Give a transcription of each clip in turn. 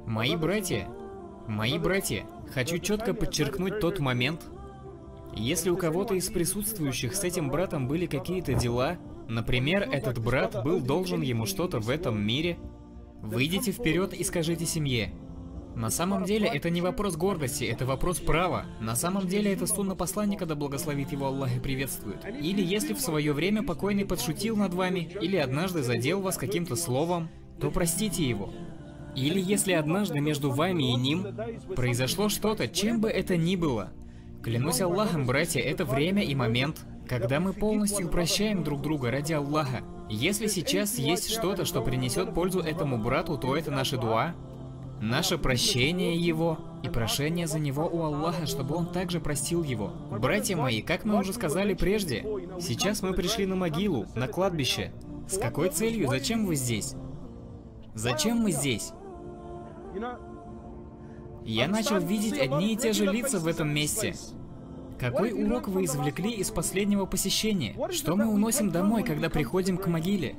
Мои братья, хочу четко подчеркнуть тот момент, если у кого-то из присутствующих с этим братом были какие-то дела, например, этот брат был должен ему что-то в этом мире, выйдите вперед и скажите семье. На самом деле это не вопрос гордости, это вопрос права. На самом деле это сунна посланника, да благословит его Аллах и приветствует. Или если в свое время покойный подшутил над вами, или однажды задел вас каким-то словом, то простите его. Или если однажды между вами и ним произошло что-то, чем бы это ни было. Клянусь Аллахом, братья, это время и момент, когда мы полностью прощаем друг друга ради Аллаха. Если сейчас есть что-то, что принесет пользу этому брату, то это наши дуа, наше прощение его и прошение за него у Аллаха, чтобы он также простил его. Братья мои, как мы уже сказали прежде, сейчас мы пришли на могилу, на кладбище. С какой целью? Зачем вы здесь? Зачем мы здесь? Я начал видеть одни и те же лица в этом месте. Какой урок вы извлекли из последнего посещения? Что мы уносим домой, когда приходим к могиле?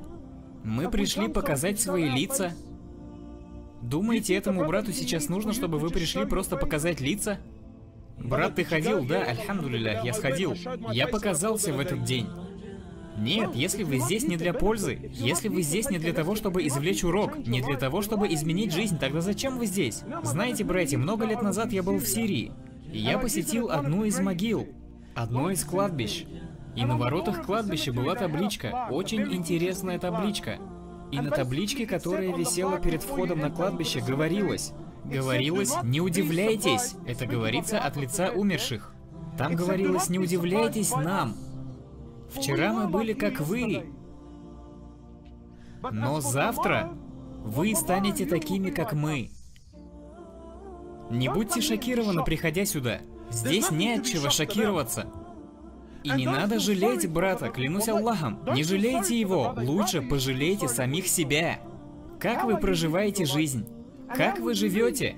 Мы пришли показать свои лица. Думаете, этому брату сейчас нужно, чтобы вы пришли просто показать лица? Брат, ты ходил? Да, альхамдулиллях, я сходил. Я показался в этот день. Нет, если вы здесь не для пользы, если вы здесь не для того, чтобы извлечь урок, не для того, чтобы изменить жизнь, тогда зачем вы здесь? Знаете, братья, много лет назад я был в Сирии. И я посетил одну из могил, одно из кладбищ. И на воротах кладбища была табличка, очень интересная табличка. И на табличке, которая висела перед входом на кладбище, говорилось, не удивляйтесь, это говорится от лица умерших. Там говорилось, не удивляйтесь нам. Вчера мы были как вы, но завтра вы станете такими, как мы. Не будьте шокированы, приходя сюда. Здесь не от чего шокироваться. И не надо жалеть брата, клянусь Аллахом. Не жалейте его, лучше пожалейте самих себя. Как вы проживаете жизнь? Как вы живете?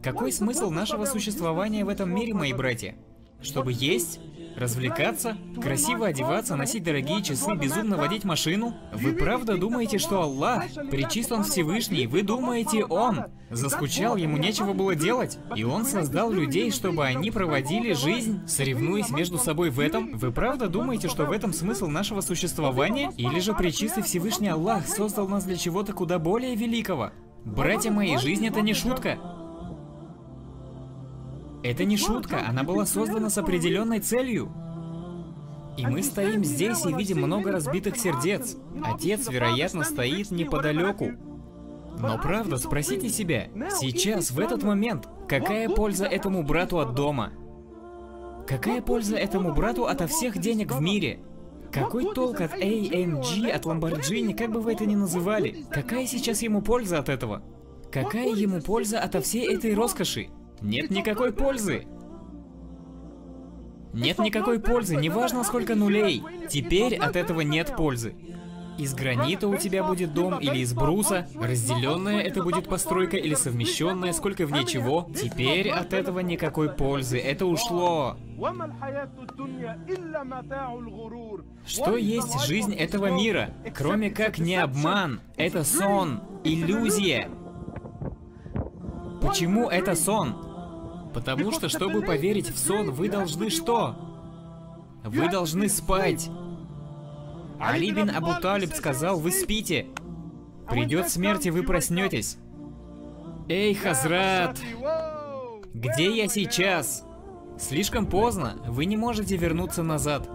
Какой смысл нашего существования в этом мире, мои братья? Чтобы есть, развлекаться, красиво одеваться, носить дорогие часы, безумно водить машину? Вы правда думаете, что Аллах, пречист Он Всевышний, вы думаете, Он заскучал, ему нечего было делать? И Он создал людей, чтобы они проводили жизнь, соревнуясь между собой в этом? Вы правда думаете, что в этом смысл нашего существования? Или же пречистый Всевышний Аллах создал нас для чего-то куда более великого? Братья мои, жизнь это не шутка. Это не шутка, она была создана с определенной целью. И мы стоим здесь и видим много разбитых сердец. Отец, вероятно, стоит неподалеку. Но правда, спросите себя, сейчас, в этот момент, какая польза этому брату от дома? Какая польза этому брату ото всех денег в мире? Какой толк от AMG, от Lamborghini, как бы вы это ни называли? Какая сейчас ему польза от этого? Какая ему польза ото всей этой роскоши? Нет никакой пользы. Нет никакой пользы, неважно сколько нулей. Теперь от этого нет пользы. Из гранита у тебя будет дом или из бруса. Разделенная это будет постройка или совмещенная, сколько в ней чего. Теперь от этого никакой пользы, это ушло. Что есть жизнь этого мира, кроме как не обман? Это сон, иллюзия. Почему это сон? Потому что, чтобы поверить в сон, вы должны что? Вы должны спать. Али бин Абу Талиб сказал, вы спите. Придет смерть, и вы проснетесь. Эй, Хазрат! Где я сейчас? Слишком поздно, вы не можете вернуться назад.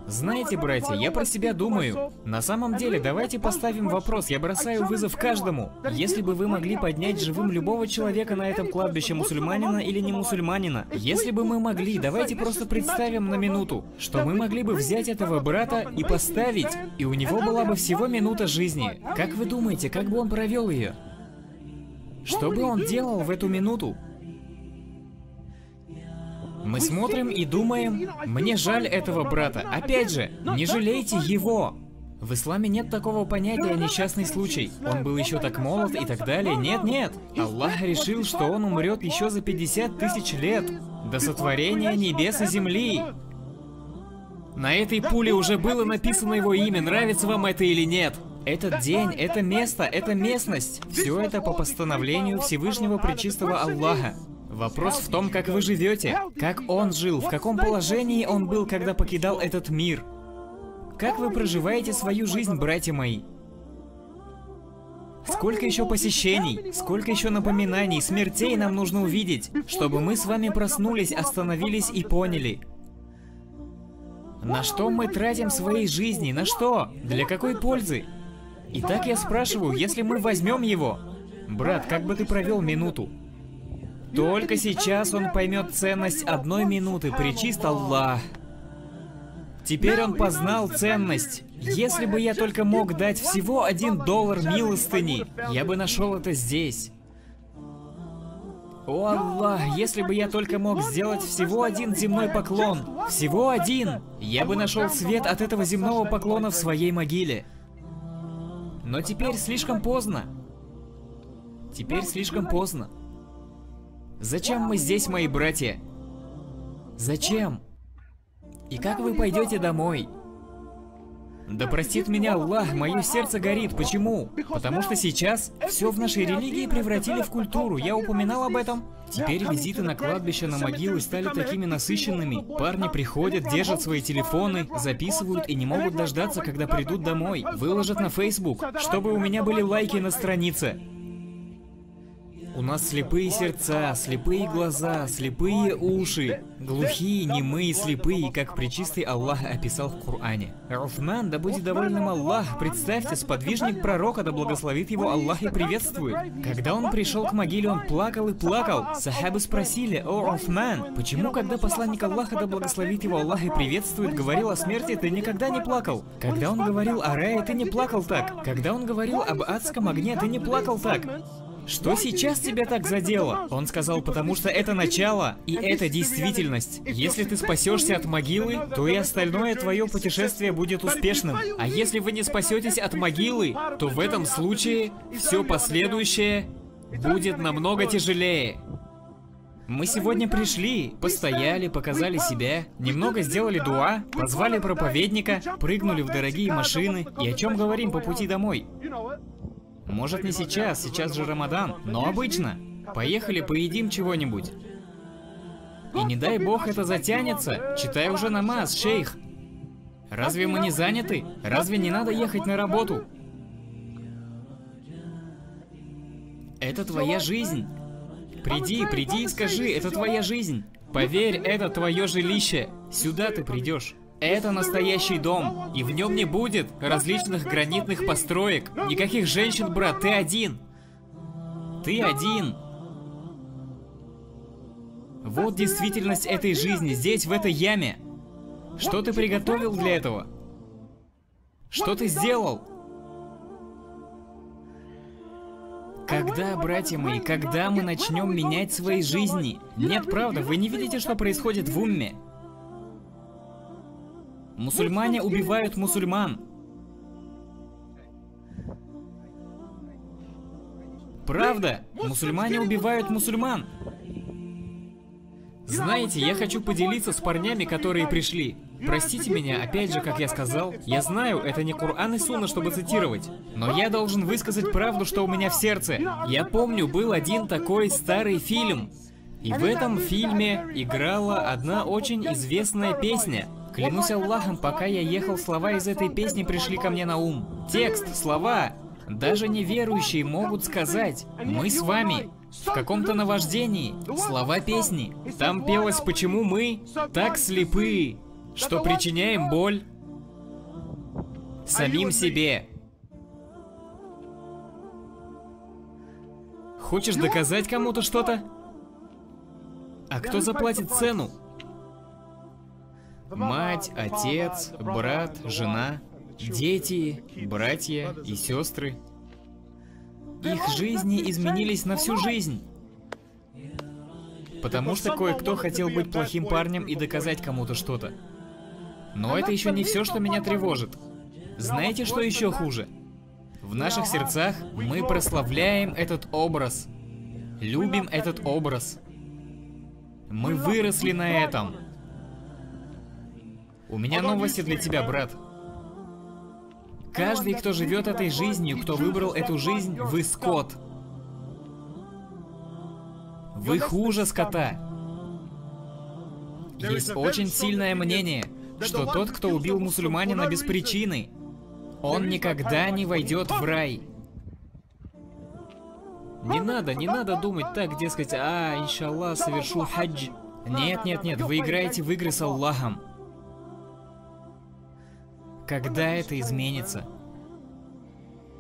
Знаете, братья, я про себя думаю. На самом деле, давайте поставим вопрос, я бросаю вызов каждому. Если бы вы могли поднять живым любого человека на этом кладбище, мусульманина или не мусульманина, если бы мы могли, давайте просто представим на минуту, что мы могли бы взять этого брата и поставить, и у него была бы всего минута жизни. Как вы думаете, как бы он провел ее? Что бы он делал в эту минуту? Мы смотрим и думаем, мне жаль этого брата. Опять же, не жалейте его. В исламе нет такого понятия несчастный случай. Он был еще так молод и так далее. Нет. Аллах решил, что он умрет еще за 50 тысяч лет. До сотворения небес и земли. На этой пуле уже было написано его имя, нравится вам это или нет. Этот день, это место, это местность. Все это по постановлению Всевышнего Пречистого Аллаха. Вопрос в том, как вы живете, как он жил, в каком положении он был, когда покидал этот мир. Как вы проживаете свою жизнь, братья мои? Сколько еще посещений, сколько еще напоминаний, смертей нам нужно увидеть, чтобы мы с вами проснулись, остановились и поняли. На что мы тратим свои жизни? На что? Для какой пользы? Итак, я спрашиваю, если мы возьмем его... Брат, как бы ты провел минуту? Только сейчас он поймет ценность 1 минуты, пречист Аллах. Теперь он познал ценность. Если бы я только мог дать всего $1 милостыни, я бы нашел это здесь. О Аллах, если бы я только мог сделать всего 1 земной поклон, всего 1, я бы нашел свет от этого земного поклона в своей могиле. Но теперь слишком поздно. Теперь слишком поздно. Зачем мы здесь, мои братья? Зачем? И как вы пойдете домой? Да простит меня Аллах, мое сердце горит. Почему? Потому что сейчас все в нашей религии превратили в культуру. Я упоминал об этом. Теперь визиты на кладбище, на могилы стали такими насыщенными. Парни приходят, держат свои телефоны, записывают и не могут дождаться, когда придут домой. Выложат на Facebook, чтобы у меня были лайки на странице. У нас слепые сердца, слепые глаза, слепые уши, глухие, немые, слепые, как Пречистый Аллах описал в Коране. Уфман, да будет доволен им Аллах, представьте, сподвижник пророка, да благословит его Аллах и приветствует. Когда он пришел к могиле, он плакал и плакал. Сахабы спросили: «О, Уфман, почему, когда посланник Аллаха, да благословит его Аллах и приветствует, говорил о смерти, ты никогда не плакал? Когда он говорил о рае, ты не плакал так? Когда он говорил об адском огне, ты не плакал так? Что сейчас тебя так задело?» Он сказал: потому что это начало, и это действительность. Если ты спасешься от могилы, то и остальное твое путешествие будет успешным. А если вы не спасетесь от могилы, то в этом случае все последующее будет намного тяжелее. Мы сегодня пришли, постояли, показали себя, немного сделали дуа, позвали проповедника, прыгнули в дорогие машины. И о чем говорим по пути домой? Может, не сейчас, сейчас же Рамадан, но обычно. Поехали, поедим чего-нибудь. И не дай бог это затянется, читай уже намаз, шейх. Разве мы не заняты? Разве не надо ехать на работу? Это твоя жизнь. Приди, приди и скажи, это твоя жизнь. Поверь, это твое жилище. Сюда ты придешь. Это настоящий дом, и в нем не будет различных гранитных построек, никаких женщин, брат, ты один. Ты один. Вот действительность этой жизни, здесь, в этой яме. Что ты приготовил для этого? Что ты сделал? Когда, братья мои, когда мы начнем менять свои жизни? Нет, правда, вы не видите, что происходит в умме? Мусульмане убивают мусульман. Правда, мусульмане убивают мусульман. Знаете, я хочу поделиться с парнями, которые пришли. Простите меня, опять же, как я сказал, я знаю, это не Коран и Сунна, чтобы цитировать, но я должен высказать правду, что у меня в сердце. Я помню, был один такой старый фильм, и в этом фильме играла одна очень известная песня. Клянусь Аллахом, пока я ехал, слова из этой песни пришли ко мне на ум. Текст, слова. Даже неверующие могут сказать: мы с вами в каком-то наваждении. Слова песни. Там пелось, почему мы так слепы, что причиняем боль самим себе. Хочешь доказать кому-то что-то? А кто заплатит цену? Мать, отец, брат, жена, дети, братья и сестры. Их жизни изменились на всю жизнь. Потому что кое-кто хотел быть плохим парнем и доказать кому-то что-то. Но это еще не все, что меня тревожит. Знаете, что еще хуже? В наших сердцах мы прославляем этот образ. Любим этот образ. Мы выросли на этом. У меня новости для тебя, брат. Каждый, кто живет этой жизнью, кто выбрал эту жизнь, вы скот. Вы хуже скота. Есть очень сильное мнение, что тот, кто убил мусульманина без причины, он никогда не войдет в рай. Не надо думать так, дескать, иншаллах, совершу хадж. Нет, вы играете в игры с Аллахом. Когда это изменится?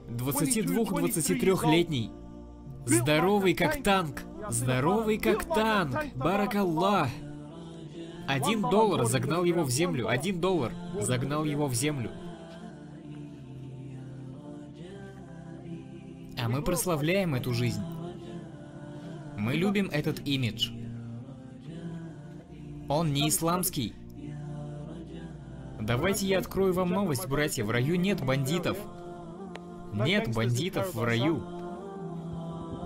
22-23-летний. Здоровый как танк. Здоровый как танк. Баракаллах. $1 загнал его в землю. $1 загнал его в землю. А мы прославляем эту жизнь. Мы любим этот имидж. Он не исламский. Давайте я открою вам новость, братья. В раю нет бандитов. Нет бандитов в раю.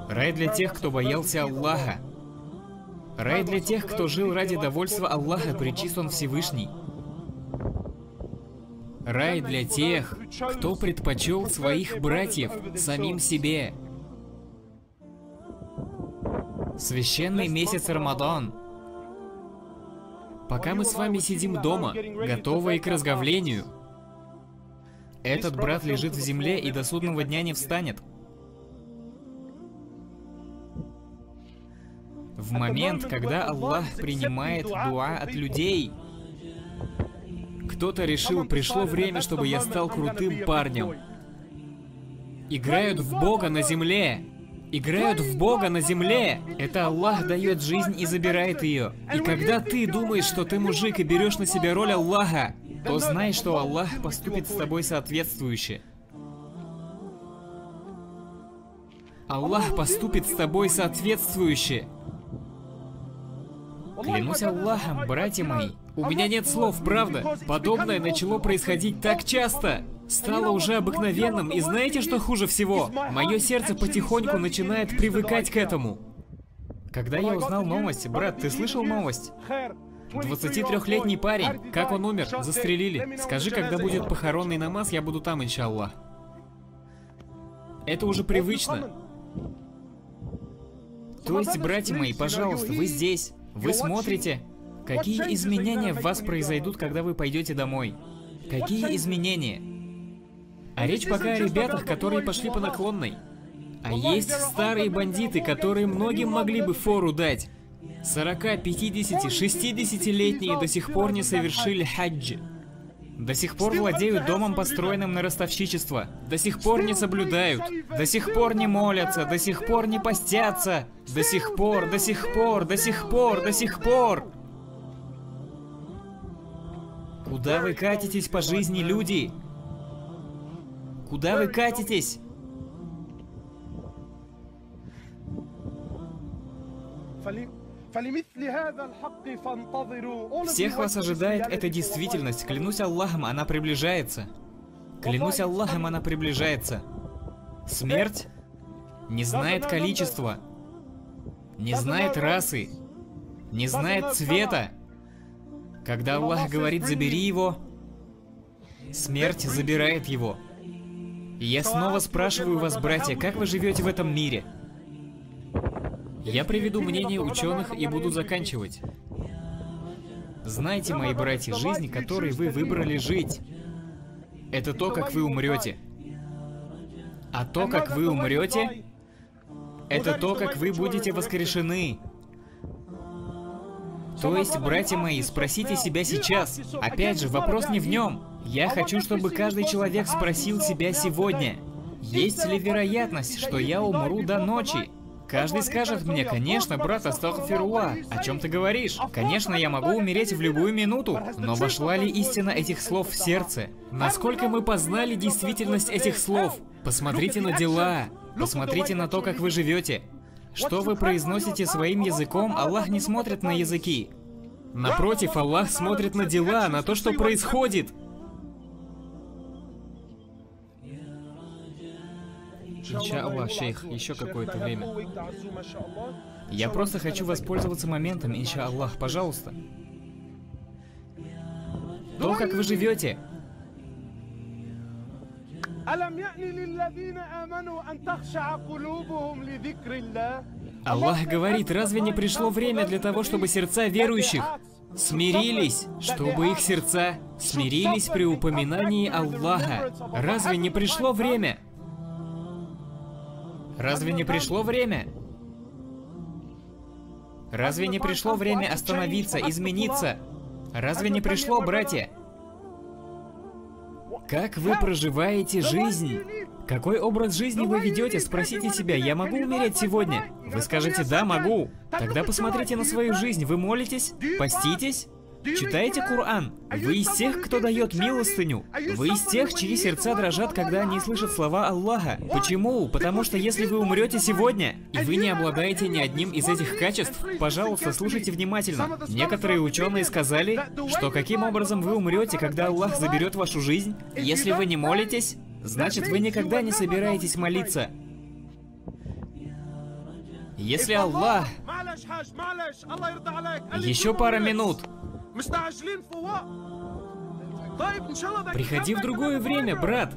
Рай для тех, кто боялся Аллаха. Рай для тех, кто жил ради довольства Аллаха, пречист Он Всевышний. Рай для тех, кто предпочел своих братьев самим себе. Священный месяц Рамадан. Пока мы с вами сидим дома, готовые к разговлению, этот брат лежит в земле и до судного дня не встанет. В момент, когда Аллах принимает дуа от людей, кто-то решил, пришло время, чтобы я стал крутым парнем. Играют в Бога на земле. Играют в Бога на земле. Это Аллах дает жизнь и забирает ее. И когда ты думаешь, что ты мужик и берешь на себя роль Аллаха, то знай, что Аллах поступит с тобой соответствующе. Аллах поступит с тобой соответствующе. Клянусь Аллахом, братья мои, у меня нет слов, правда. Подобное начало происходить так часто. Стало уже обыкновенным, и знаете, что хуже всего? Мое сердце потихоньку начинает привыкать к этому. Когда я узнал новость, брат, ты слышал новость? 23-летний парень, как он умер, застрелили. Скажи, когда будет похоронный намаз, я буду там, иншаллах. Это уже привычно. То есть, братья мои, пожалуйста, вы здесь, вы смотрите, какие изменения в вас произойдут, когда вы пойдете домой. Какие изменения? А речь пока о ребятах, которые пошли по наклонной. А есть старые бандиты, которые многим могли бы фору дать. 40, 50, 60-летние до сих пор не совершили хадж. До сих пор владеют домом, построенным на ростовщичество. До сих пор не соблюдают. До сих пор не молятся. До сих пор не постятся. До сих пор. Куда вы катитесь по жизни, люди? Куда вы катитесь? Всех вас ожидает эта действительность. Клянусь Аллахом, она приближается. Клянусь Аллахом, она приближается. Смерть не знает количества, не знает расы, не знает цвета. Когда Аллах говорит «забери его», смерть забирает его. И я снова спрашиваю вас, братья, как вы живете в этом мире? Я приведу мнение ученых и буду заканчивать. Знайте, мои братья, жизнь, которой вы выбрали жить, это то, как вы умрете. А то, как вы умрете, это то, как вы будете воскрешены. То есть, братья мои, спросите себя сейчас. Опять же, вопрос не в нем. Я хочу, чтобы каждый человек спросил себя сегодня. Есть ли вероятность, что я умру до ночи? Каждый скажет мне: конечно, брат, астагфируллах. О чем ты говоришь? Конечно, я могу умереть в любую минуту. Но вошла ли истина этих слов в сердце? Насколько мы познали действительность этих слов? Посмотрите на дела. Посмотрите на то, как вы живете. Что вы произносите своим языком, Аллах не смотрит на языки. Напротив, Аллах смотрит на дела, на то, что происходит. Иншаллах, шейх, еще какое-то время. Я просто хочу воспользоваться моментом, иншаллах, пожалуйста. То, как вы живете. Аллах говорит, разве не пришло время для того, чтобы сердца верующих смирились, чтобы их сердца смирились при упоминании Аллаха? Разве не пришло время? Разве не пришло время? Разве не пришло время остановиться, измениться? Разве не пришло, братья? Как вы проживаете жизнь? Какой образ жизни вы ведете? Спросите себя, я могу умереть сегодня? Вы скажете, да, могу. Тогда посмотрите на свою жизнь. Вы молитесь? Поститесь? Читаете Коран? Вы из тех, кто дает милостыню? Вы из тех, чьи сердца дрожат, когда они слышат слова Аллаха? Почему? Потому что если вы умрете сегодня, и вы не обладаете ни одним из этих качеств, пожалуйста, слушайте внимательно. Некоторые ученые сказали, что каким образом вы умрете, когда Аллах заберет вашу жизнь? Если вы не молитесь, значит вы никогда не собираетесь молиться. Если Аллах... Еще пара минут. Приходи в другое время, брат.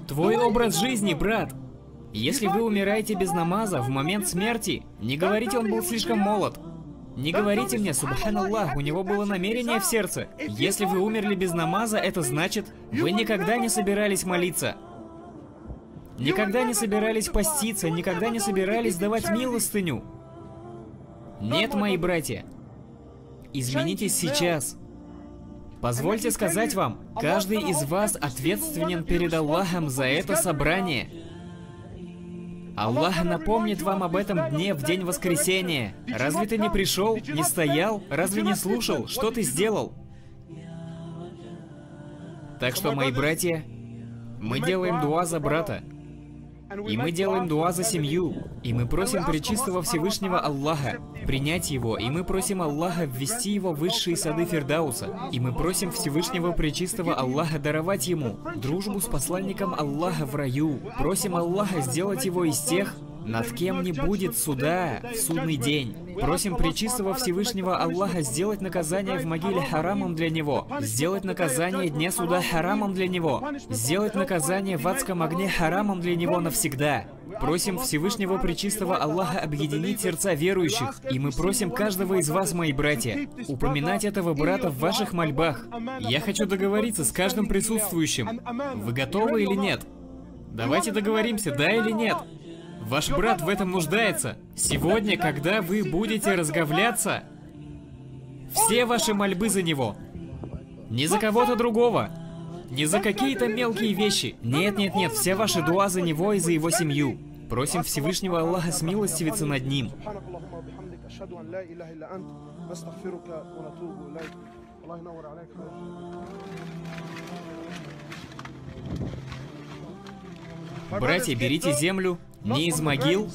Твой образ жизни, брат. Если вы умираете без намаза в момент смерти, не говорите, он был слишком молод. Не говорите мне, субханаллах, у него было намерение в сердце. Если вы умерли без намаза, это значит, вы никогда не собирались молиться. Никогда не собирались поститься, никогда не собирались давать милостыню. Нет, мои братья. Изменитесь сейчас. Позвольте сказать вам, каждый из вас ответственен перед Аллахом за это собрание. Аллах напомнит вам об этом дне в день воскресения. Разве ты не пришел, не стоял, разве не слушал, что ты сделал? Так что, мои братья, мы делаем дуа за брата. И мы делаем дуа за семью. И мы просим Пречистого Всевышнего Аллаха принять его. И мы просим Аллаха ввести его в высшие сады Фирдауса. И мы просим Всевышнего Пречистого Аллаха даровать ему дружбу с посланником Аллаха в раю. Просим Аллаха сделать его из тех, над кем не будет суда в судный день. Просим Пречистого Всевышнего Аллаха сделать наказание в могиле харамом для него, сделать наказание дня суда харамом для него, сделать наказание в адском огне харамом для него навсегда. Просим Всевышнего Пречистого Аллаха объединить сердца верующих, и мы просим каждого из вас, мои братья, упоминать этого брата в ваших мольбах. Я хочу договориться с каждым присутствующим. Вы готовы или нет? Давайте договоримся, да или нет? Ваш брат в этом нуждается. Сегодня, когда вы будете разговляться, все ваши мольбы за него. Не за кого-то другого. Не за какие-то мелкие вещи. Нет, нет, нет, все ваши дуа за него и за его семью. Просим Всевышнего Аллаха смилостивиться над ним. Братья, берите землю не из могил.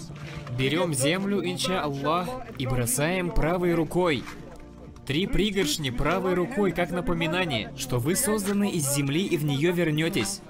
Берем землю, инша Аллах, и бросаем правой рукой. 3 пригоршни правой рукой, как напоминание, что вы созданы из земли и в нее вернетесь.